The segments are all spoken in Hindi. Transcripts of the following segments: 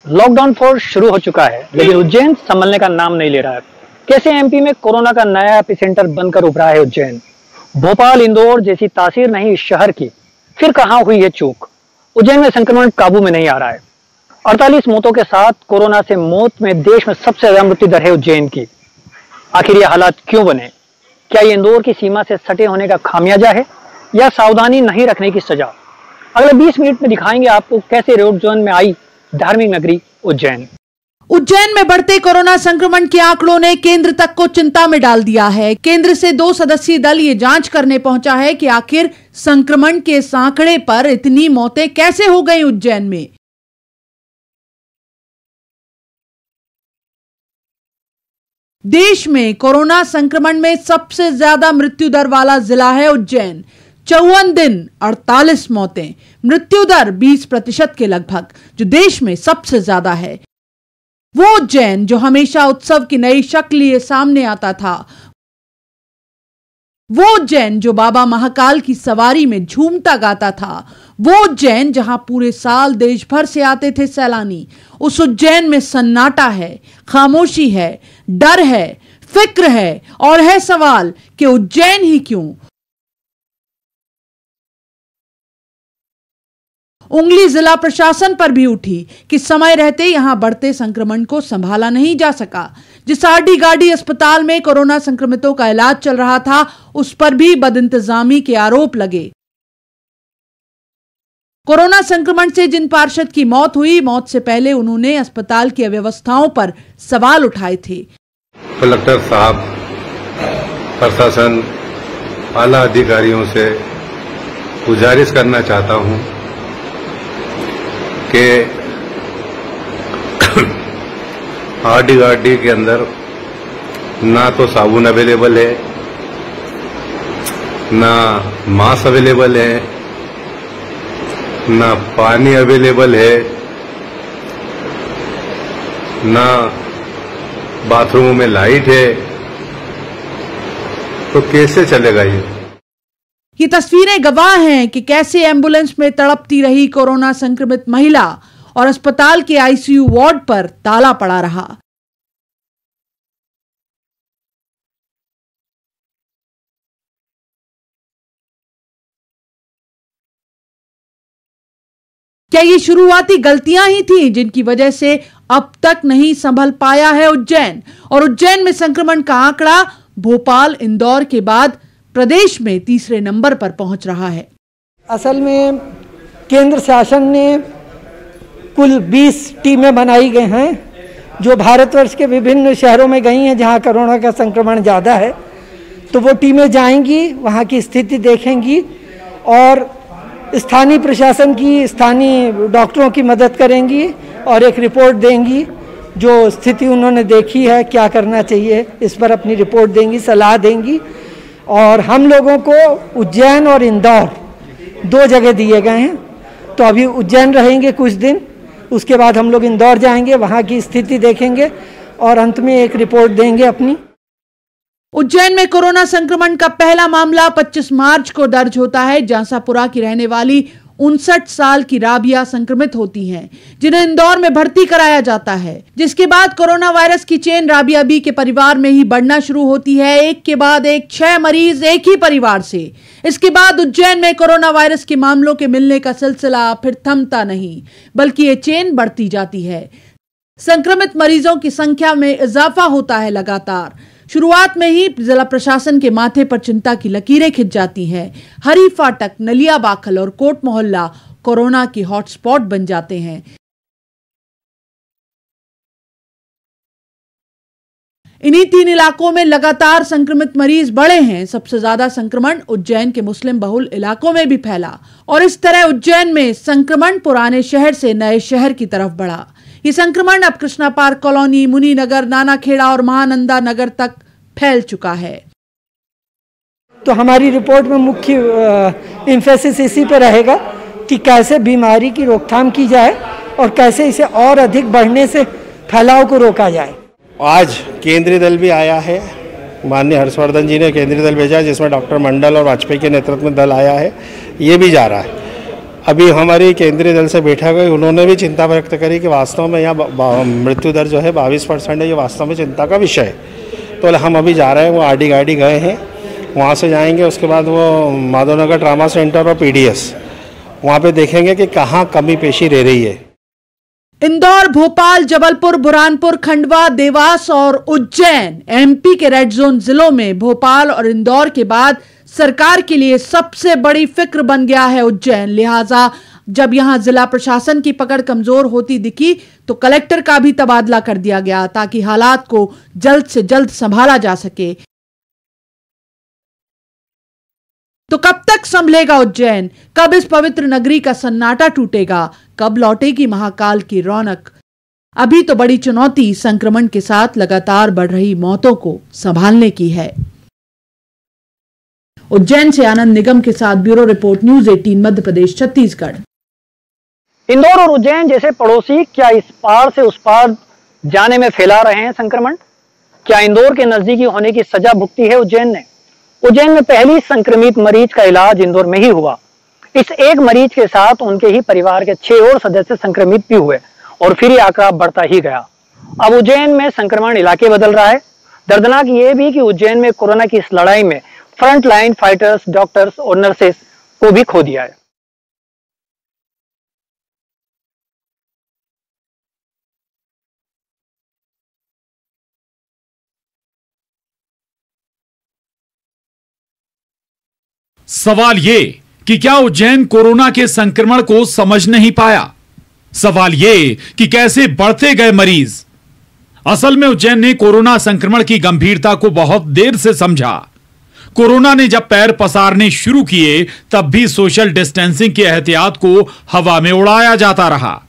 लॉकडाउन फोर्स शुरू हो चुका है, लेकिन उज्जैन संभलने का नाम नहीं ले रहा है। कैसे एमपी में कोरोना का नया एपिसेंटर बनकर उभरा है उज्जैन। भोपाल, इंदौर जैसी तासीर नहीं इस शहर की, फिर कहां हुई है चूक। उज्जैन में संक्रमण काबू में नहीं आ रहा है। 48 मौतों के साथ कोरोना से मौत में देश में सबसे ज्यादा मृत्यु दर है उज्जैन की। आखिर ये हालात क्यों बने? क्या ये इंदौर की सीमा से सटे होने का खामियाजा है या सावधानी नहीं रखने की सजा? अगले 20 मिनट में दिखाएंगे आपको कैसे रेड जोन में आई धार्मिक नगरी उज्जैन। उज्जैन में बढ़ते कोरोना संक्रमण के आंकड़ों ने केंद्र तक को चिंता में डाल दिया है। केंद्र से 2 सदस्यीय दल ये जांच करने पहुंचा है कि आखिर संक्रमण के इस आंकड़े पर इतनी मौतें कैसे हो गई उज्जैन में। देश में कोरोना संक्रमण में सबसे ज्यादा मृत्यु दर वाला जिला है उज्जैन। 54 दिन 48 मौतें, मृत्यु दर 20% के लगभग, जो देश में सबसे ज्यादा है। वो उज्जैन जो हमेशा उत्सव की नई शक्ल लिए सामने आता था, वो उज्जैन जो बाबा महाकाल की सवारी में झूमता गाता था, वो उज्जैन जहां पूरे साल देश भर से आते थे सैलानी। उस उज्जैन में सन्नाटा है, खामोशी है, डर है, फिक्र है और है सवाल कि उज्जैन ही क्यों। उंगली जिला प्रशासन पर भी उठी कि समय रहते यहां बढ़ते संक्रमण को संभाला नहीं जा सका। जिस आरडी गाड़ी अस्पताल में कोरोना संक्रमितों का इलाज चल रहा था, उस पर भी बदइंतजामी के आरोप लगे। कोरोना संक्रमण से जिन पार्षद की मौत हुई, मौत से पहले उन्होंने अस्पताल की अव्यवस्थाओं पर सवाल उठाए थे। कलेक्टर साहब, प्रशासन, आला अधिकारियों से गुजारिश करना चाहता हूं कि आरडी गाड़ी के अंदर ना तो साबुन अवेलेबल है, ना मास्क अवेलेबल है, ना पानी अवेलेबल है, ना बाथरूम में लाइट है। तो कैसे चलेगा ये तस्वीरें गवाह हैं कि कैसे एम्बुलेंस में तड़पती रही कोरोना संक्रमित महिला और अस्पताल के आईसीयू वार्ड पर ताला पड़ा रहा। क्या ये शुरुआती गलतियां ही थी जिनकी वजह से अब तक नहीं संभल पाया है उज्जैन? और उज्जैन में संक्रमण का आंकड़ा भोपाल, इंदौर के बाद प्रदेश में तीसरे नंबर पर पहुंच रहा है। असल में केंद्र शासन ने कुल 20 टीमें बनाई गई हैं जो भारतवर्ष के विभिन्न शहरों में गई हैं जहां कोरोना का संक्रमण ज़्यादा है। तो वो टीमें जाएंगी, वहां की स्थिति देखेंगी और स्थानीय प्रशासन की, स्थानीय डॉक्टरों की मदद करेंगी और एक रिपोर्ट देंगी। जो स्थिति उन्होंने देखी है, क्या करना चाहिए, इस पर अपनी रिपोर्ट देंगी, सलाह देंगी। और हम लोगों को उज्जैन और इंदौर 2 जगह दिए गए हैं। तो अभी उज्जैन रहेंगे कुछ दिन, उसके बाद हम लोग इंदौर जाएंगे, वहाँ की स्थिति देखेंगे और अंत में एक रिपोर्ट देंगे अपनी। उज्जैन में कोरोना संक्रमण का पहला मामला 25 मार्च को दर्ज होता है। जांसापुरा की रहने वाली 59 साल की राबिया संक्रमित होती हैं, जिन्हें इंदौर में भर्ती कराया जाता है। जिसके बाद कोरोना वायरस की चेन राबिया बी के परिवार में ही बढ़ना शुरू होती है। एक के बाद एक 6 मरीज एक ही परिवार से। इसके बाद उज्जैन में कोरोना वायरस के मामलों के मिलने का सिलसिला फिर थमता नहीं, बल्कि ये चेन बढ़ती जाती है। संक्रमित मरीजों की संख्या में इजाफा होता है लगातार। शुरुआत में ही जिला प्रशासन के माथे पर चिंता की लकीरें खिंच जाती हैं। हरी फाटक, नलिया बाखल और कोट मोहल्ला कोरोना के हॉटस्पॉट बन जाते हैं। इन्हीं 3 इलाकों में लगातार संक्रमित मरीज बढ़े हैं। सबसे ज्यादा संक्रमण उज्जैन के मुस्लिम बहुल इलाकों में भी फैला और इस तरह उज्जैन में संक्रमण पुराने शहर से नए शहर की तरफ बढ़ा। ये संक्रमण अब कृष्णा पार्क कॉलोनी, मुनि नगर, नानाखेड़ा और महानंदा नगर तक फैल चुका है। तो हमारी रिपोर्ट में मुख्य एम्फेसिस इसी पे रहेगा कि कैसे बीमारी की रोकथाम की जाए और कैसे इसे और अधिक बढ़ने से फैलाव को रोका जाए। आज केंद्रीय दल भी आया है, माननीय हर्षवर्धन जी ने केंद्रीय दल भेजा, जिसमें डॉक्टर मंडल और वाजपेयी के नेतृत्व में दल आया है। ये भी जा रहा है अभी हमारी केंद्रीय दल से बैठक हुई, उन्होंने भी चिंता व्यक्त करी कि वास्तव में यहाँ मृत्यु दर जो है 22% है, ये वास्तव में चिंता का विषय है। तो हम अभी जा रहे हैं, वो आरडी गाड़ी गए हैं, वहाँ से जाएंगे, उसके बाद वो माधवनगर ट्रामा सेंटर और पीडीएस वहाँ पे देखेंगे कि कहाँ कमी पेशी रह रही है। इंदौर, भोपाल, जबलपुर, बुरहानपुर, खंडवा, देवास और उज्जैन एमपी के रेड जोन जिलों में भोपाल और इंदौर के बाद सरकार के लिए सबसे बड़ी फिक्र बन गया है उज्जैन। लिहाजा जब यहां जिला प्रशासन की पकड़ कमजोर होती दिखी तो कलेक्टर का भी तबादला कर दिया गया ताकि हालात को जल्द से जल्द संभाला जा सके। तो कब तक संभलेगा उज्जैन? कब इस पवित्र नगरी का सन्नाटा टूटेगा? कब लौटेगी महाकाल की रौनक? अभी तो बड़ी चुनौती संक्रमण के साथ लगातार बढ़ रही मौतों को संभालने की है। उज्जैन से आनंद निगम के साथ bureau report, news 18 Madhya Pradesh, Chhattisgarh. Indore और उज्जैन जैसे पड़ोसी क्या इस पार से उस पार जाने में फैला रहे हैं संक्रमण? क्या इंदौर के नजदीकी होने की सजा भुगती है उज्जैन ने? उज्जैन में पहली संक्रमित मरीज का इलाज इंदौर में ही हुआ। इस एक मरीज के साथ उनके ही परिवार के 6 और सदस्य संक्रमित भी हुए और फिर ये आंकड़ा बढ़ता ही गया। अब उज्जैन में संक्रमण इलाके बदल रहा है। दर्दनाक ये भी कि उज्जैन में कोरोना की इस लड़ाई में फ्रंट लाइन फाइटर्स, डॉक्टर्स और नर्सेस को भी खो दिया है। सवाल ये कि क्या उज्जैन कोरोना के संक्रमण को समझ नहीं पाया? सवाल ये कि कैसे बढ़ते गए मरीज? असल में उज्जैन ने कोरोना संक्रमण की गंभीरता को बहुत देर से समझा। कोरोना ने जब पैर पसारने शुरू किए तब भी सोशल डिस्टेंसिंग के एहतियात को हवा में उड़ाया जाता रहा।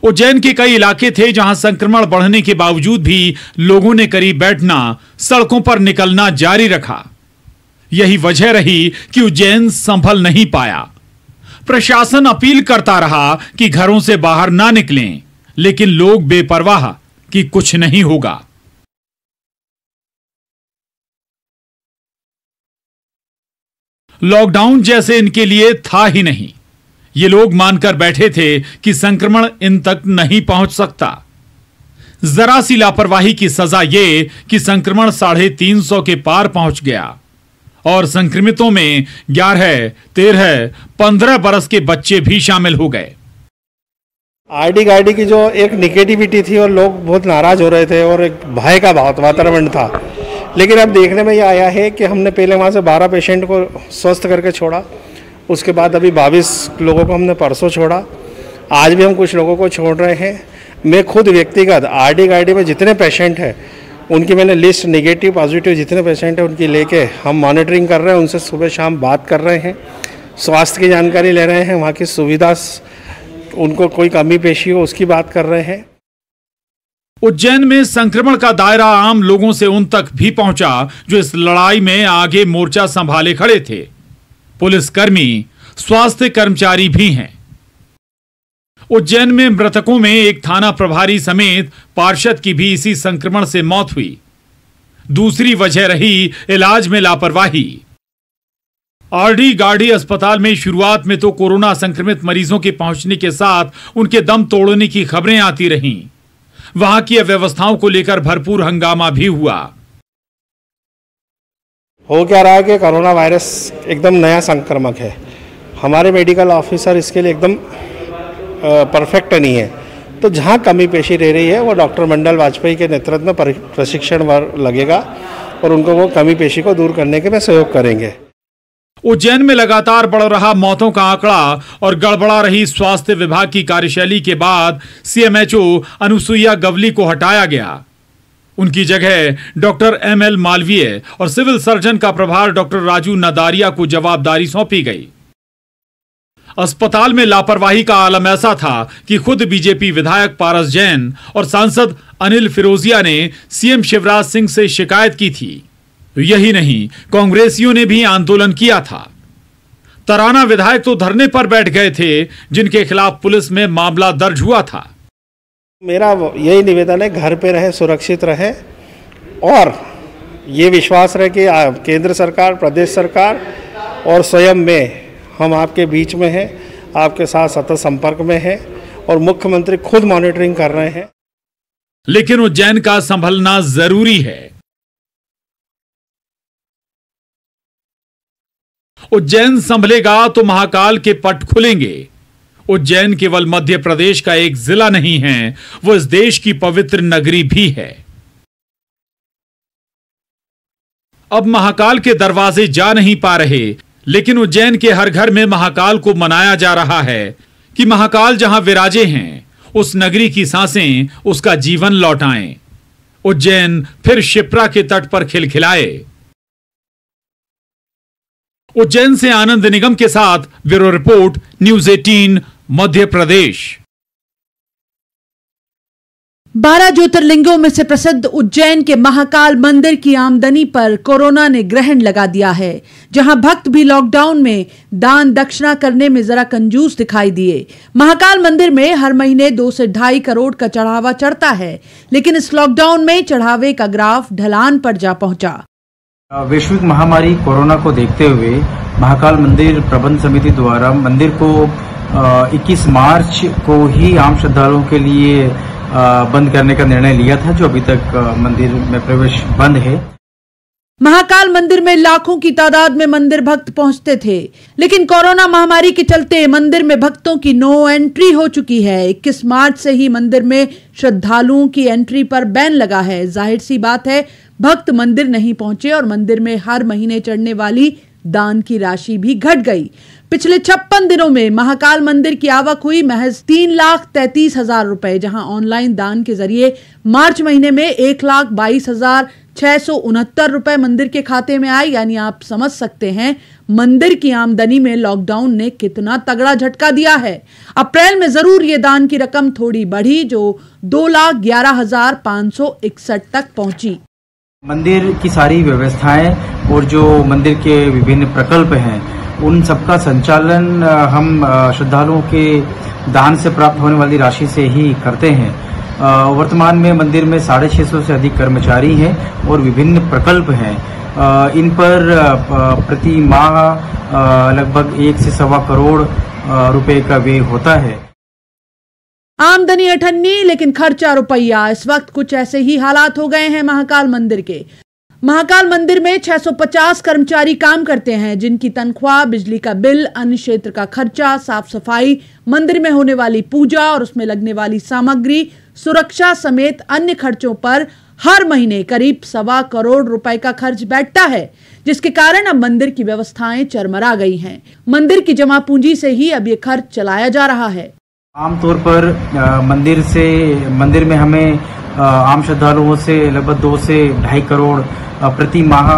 उज्जैन के कई इलाके थे जहां संक्रमण बढ़ने के बावजूद भी लोगों ने करीब बैठना, सड़कों पर निकलना जारी रखा। यही वजह रही कि उज्जैन संभल नहीं पाया। प्रशासन अपील करता रहा कि घरों से बाहर ना निकलें, लेकिन लोग बेपरवाह कि कुछ नहीं होगा। लॉकडाउन जैसे इनके लिए था ही नहीं। ये लोग मानकर बैठे थे कि संक्रमण इन तक नहीं पहुंच सकता। जरा सी लापरवाही की सजा ये कि संक्रमण 350 के पार पहुंच गया और संक्रमितों में 11, 13, 15 बरस के बच्चे भी शामिल हो गए। आरडी गाड़ी की जो एक निगेटिविटी थी और लोग बहुत नाराज हो रहे थे और एक भय का वातावरण था, लेकिन अब देखने में ये आया है कि हमने पहले वहाँ से 12 पेशेंट को स्वस्थ करके छोड़ा, उसके बाद अभी 22 लोगों को हमने परसों छोड़ा, आज भी हम कुछ लोगों को छोड़ रहे हैं। मैं खुद व्यक्तिगत आरडी गाड़ी में जितने पेशेंट हैं उनकी मैंने लिस्ट नेगेटिव पॉजिटिव जितने पेशेंट हैं उनकी लेके हम मॉनिटरिंग कर रहे हैं, उनसे सुबह शाम बात कर रहे हैं, स्वास्थ्य की जानकारी ले रहे हैं, वहाँ की सुविधा उनको कोई कमी पेशी हो उसकी बात कर रहे हैं। उज्जैन में संक्रमण का दायरा आम लोगों से उन तक भी पहुंचा जो इस लड़ाई में आगे मोर्चा संभाले खड़े थे। पुलिसकर्मी, स्वास्थ्य कर्मचारी भी हैं। उज्जैन में मृतकों में एक थाना प्रभारी समेत पार्षद की भी इसी संक्रमण से मौत हुई। दूसरी वजह रही इलाज में लापरवाही। आरडी गाड़ी अस्पताल में शुरुआत में तो कोरोना संक्रमित मरीजों के पहुंचने के साथ उनके दम तोड़ने की खबरें आती रहीं। वहां की व्यवस्थाओं को लेकर भरपूर हंगामा भी हुआ। हो क्या रहा है कि कोरोना वायरस एकदम नया संक्रमक है। हमारे मेडिकल ऑफिसर इसके लिए एकदम परफेक्ट नहीं है, तो जहां कमी पेशी रह रही है वो डॉक्टर मंडल वाजपेयी के नेतृत्व में प्रशिक्षण लगेगा और उनको वो कमी पेशी को दूर करने के में सहयोग करेंगे। उज्जैन में लगातार बढ़ रहा मौतों का आंकड़ा और गड़बड़ा रही स्वास्थ्य विभाग की कार्यशैली के बाद सीएमएचओ अनुसुईया गवली को हटाया गया। उनकी जगह डॉक्टर एमएल मालवीय और सिविल सर्जन का प्रभार डॉक्टर राजू नदारिया को जवाबदारी सौंपी गई। अस्पताल में लापरवाही का आलम ऐसा था कि खुद बीजेपी विधायक पारस जैन और सांसद अनिल फिरोजिया ने सीएम शिवराज सिंह से शिकायत की थी। यही नहीं, कांग्रेसियों ने भी आंदोलन किया था। तराना विधायक तो धरने पर बैठ गए थे जिनके खिलाफ पुलिस में मामला दर्ज हुआ था। मेरा यही निवेदन है, घर पे रहे, सुरक्षित रहे और ये विश्वास रहे कि केंद्र सरकार, प्रदेश सरकार और स्वयं में हम आपके बीच में हैं। आपके साथ सतत संपर्क में है और मुख्यमंत्री खुद मॉनिटरिंग कर रहे हैं। लेकिन उज्जैन का संभलना जरूरी है। उज्जैन संभलेगा तो महाकाल के पट खुलेंगे। उज्जैन केवल मध्य प्रदेश का एक जिला नहीं है, वो इस देश की पवित्र नगरी भी है। अब महाकाल के दरवाजे जा नहीं पा रहे, लेकिन उज्जैन के हर घर में महाकाल को मनाया जा रहा है कि महाकाल जहां विराजे हैं उस नगरी की सांसें उसका जीवन लौटाएं। उज्जैन फिर शिप्रा के तट पर खिलखिलाए। उज्जैन से आनंद निगम के साथ bureau report, news 18 Madhya Pradesh. 12 ज्योतिर्लिंगों में से प्रसिद्ध उज्जैन के महाकाल मंदिर की आमदनी पर कोरोना ने ग्रहण लगा दिया है। जहां भक्त भी लॉकडाउन में दान दक्षिणा करने में जरा कंजूस दिखाई दिए। महाकाल मंदिर में हर महीने 2 से 2.5 करोड़ का चढ़ावा चढ़ता है, लेकिन इस लॉकडाउन में चढ़ावे का ग्राफ ढलान पर जा पहुंचा। वैश्विक महामारी कोरोना को देखते हुए महाकाल मंदिर प्रबंध समिति द्वारा मंदिर को 21 मार्च को ही आम श्रद्धालुओं के लिए बंद करने का निर्णय लिया था, जो अभी तक मंदिर में प्रवेश बंद है। महाकाल मंदिर में लाखों की तादाद में मंदिर भक्त पहुंचते थे, लेकिन कोरोना महामारी के चलते मंदिर में भक्तों की नो एंट्री हो चुकी है। 21 मार्च से ही मंदिर में श्रद्धालुओं की एंट्री पर बैन लगा है। जाहिर सी बात है, भक्त मंदिर नहीं पहुंचे और मंदिर में हर महीने चढ़ने वाली दान की राशि भी घट गई। पिछले 56 दिनों में महाकाल मंदिर की आवक हुई महज 3,33,000 रुपए, जहां ऑनलाइन दान के जरिए मार्च महीने में 1,22,669 रुपए मंदिर के खाते में आए। यानी आप समझ सकते हैं मंदिर की आमदनी में लॉकडाउन ने कितना तगड़ा झटका दिया है। अप्रैल में जरूर ये दान की रकम थोड़ी बढ़ी, जो 2,11,561 तक पहुंची। मंदिर की सारी व्यवस्थाएं और जो मंदिर के विभिन्न प्रकल्प हैं, उन सबका संचालन हम श्रद्धालुओं के दान से प्राप्त होने वाली राशि से ही करते हैं। वर्तमान में मंदिर में 650 से अधिक कर्मचारी हैं और विभिन्न प्रकल्प हैं। इन पर प्रति माह लगभग 1 से 1.25 करोड़ रुपए का व्यय होता है। आमदनी अठन्नी, लेकिन खर्चा रुपया। इस वक्त कुछ ऐसे ही हालात हो गए हैं महाकाल मंदिर के। महाकाल मंदिर में 650 कर्मचारी काम करते हैं, जिनकी तनख्वाह, बिजली का बिल, अन्य क्षेत्र का खर्चा, साफ सफाई, मंदिर में होने वाली पूजा और उसमें लगने वाली सामग्री, सुरक्षा समेत अन्य खर्चों पर हर महीने करीब 1.25 करोड़ रुपए का खर्च बैठता है, जिसके कारण अब मंदिर की व्यवस्थाएं चरमरा गई हैं। मंदिर की जमा पूंजी से ही अब ये खर्च चलाया जा रहा है। आमतौर पर मंदिर में हमें आम श्रद्धालुओं से लगभग 2 से 2.5 करोड़ प्रति माह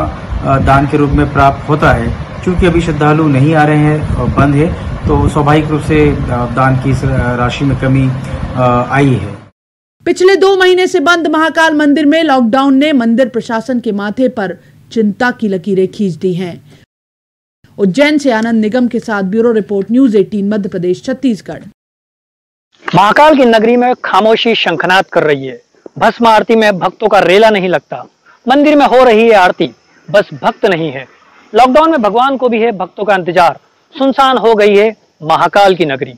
दान के रूप में प्राप्त होता है। क्योंकि अभी श्रद्धालु नहीं आ रहे हैं और बंद है, तो स्वाभाविक रूप से दान की राशि में कमी आई है। पिछले 2 महीने से बंद महाकाल मंदिर में लॉकडाउन ने मंदिर प्रशासन के माथे पर चिंता की लकीरें खींच दी हैं। उज्जैन से आनंद निगम के साथ bureau report, news 18 Madhya Pradesh, Chhattisgarh. Mahakal की नगरी में खामोशी शंखनाद कर रही है। भस्म आरती में भक्तों का रेला नहीं लगता। मंदिर में हो रही है आरती, बस भक्त नहीं है। लॉकडाउन में भगवान को भी है भक्तों का इंतजार। सुनसान हो गई है महाकाल की नगरी।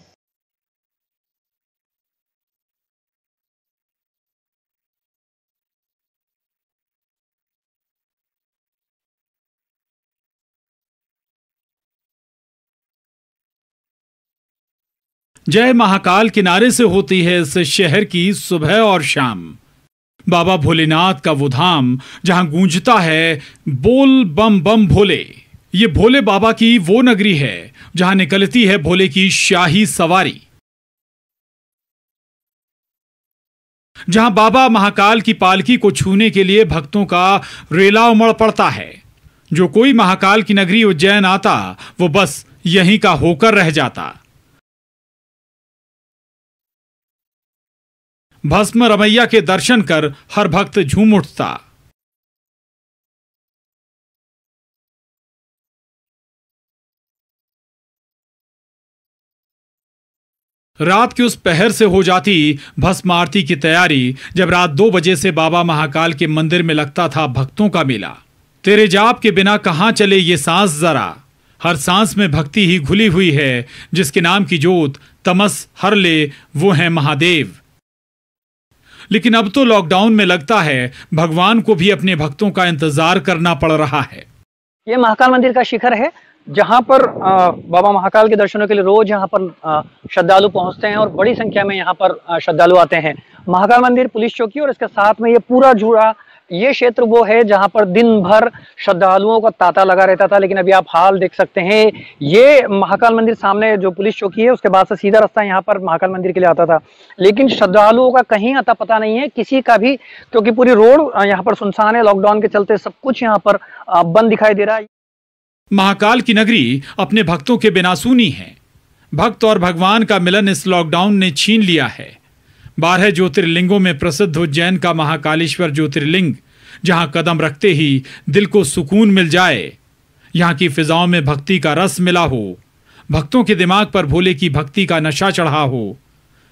जय महाकाल किनारे से होती है इस शहर की सुबह और शाम। बाबा भोलेनाथ का वो धाम जहां गूंजता है बोल बम बम भोले। ये भोले बाबा की वो नगरी है जहां निकलती है भोले की शाही सवारी, जहां बाबा महाकाल की पालकी को छूने के लिए भक्तों का रेला उमड़ पड़ता है। जो कोई महाकाल की नगरी उज्जैन आता वो बस यहीं का होकर रह जाता। भस्म रमैया के दर्शन कर हर भक्त झूम उठता। रात की उस पहर से हो जाती भस्म आरती की तैयारी, जब रात 2 बजे से बाबा महाकाल के मंदिर में लगता था भक्तों का मेला। तेरे जाप के बिना कहां चले ये सांस जरा, हर सांस में भक्ति ही घुली हुई है, जिसके नाम की जोत तमस हर ले वो है महादेव। लेकिन अब तो लॉकडाउन में लगता है भगवान को भी अपने भक्तों का इंतजार करना पड़ रहा है। ये महाकाल मंदिर का शिखर है, जहां पर बाबा महाकाल के दर्शनों के लिए रोज यहाँ पर श्रद्धालु पहुंचते हैं और बड़ी संख्या में यहाँ पर श्रद्धालु आते हैं। महाकाल मंदिर पुलिस चौकी और इसके साथ में ये पूरा जुड़ा ये क्षेत्र वो है जहां पर दिन भर श्रद्धालुओं का तांता लगा रहता था। लेकिन अभी आप हाल देख सकते हैं, ये महाकाल मंदिर सामने जो पुलिस चौकी है उसके बाद से सीधा रास्ता यहाँ पर महाकाल मंदिर के लिए आता था, लेकिन श्रद्धालुओं का कहीं अता पता नहीं है किसी का भी, क्योंकि पूरी रोड यहाँ पर सुनसान है। लॉकडाउन के चलते सब कुछ यहाँ पर बंद दिखाई दे रहा है। महाकाल की नगरी अपने भक्तों के बिना सूनी है। भक्त और भगवान का मिलन इस लॉकडाउन ने छीन लिया है। 12 ज्योतिर्लिंगों में प्रसिद्ध उज्जैन का महाकालेश्वर ज्योतिर्लिंग, जहां कदम रखते ही दिल को सुकून मिल जाए, यहां की फिजाओं में भक्ति का रस मिला हो, भक्तों के दिमाग पर भोले की भक्ति का नशा चढ़ा हो।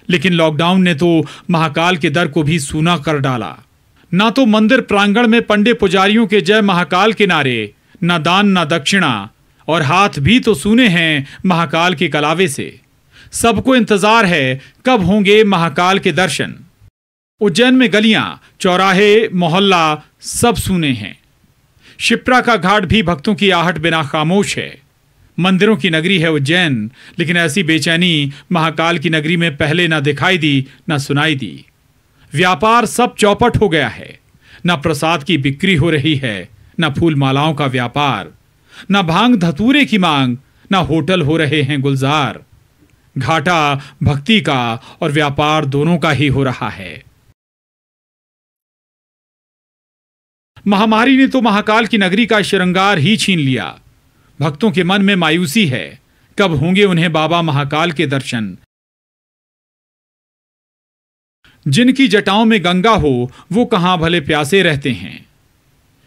लेकिन लॉकडाउन ने तो महाकाल के दर को भी सूना कर डाला। ना तो मंदिर प्रांगण में पंडे पुजारियों के जय महाकाल के नारे, न दान न दक्षिणा, और हाथ भी तो सूने हैं महाकाल के कलावे से। सबको इंतजार है कब होंगे महाकाल के दर्शन। उज्जैन में गलियां, चौराहे, मोहल्ला सब सूने हैं। शिप्रा का घाट भी भक्तों की आहट बिना खामोश है। मंदिरों की नगरी है उज्जैन, लेकिन ऐसी बेचैनी महाकाल की नगरी में पहले न दिखाई दी न सुनाई दी। व्यापार सब चौपट हो गया है। न प्रसाद की बिक्री हो रही है, न फूल मालाओं का व्यापार, न भांग धतूरे की मांग, न होटल हो रहे हैं गुलजार। घाटा भक्ति का और व्यापार दोनों का ही हो रहा है। महामारी ने तो महाकाल की नगरी का श्रृंगार ही छीन लिया। भक्तों के मन में मायूसी है, कब होंगे उन्हें बाबा महाकाल के दर्शन। जिनकी जटाओं में गंगा हो वो कहां भले प्यासे रहते हैं।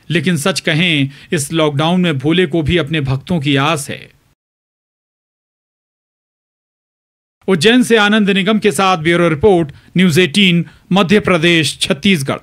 लेकिन सच कहें, इस लॉकडाउन में भोले को भी अपने भक्तों की आस है। उज्जैन से आनंद निगम के साथ bureau report, news 18 Madhya Pradesh, Chhattisgarh.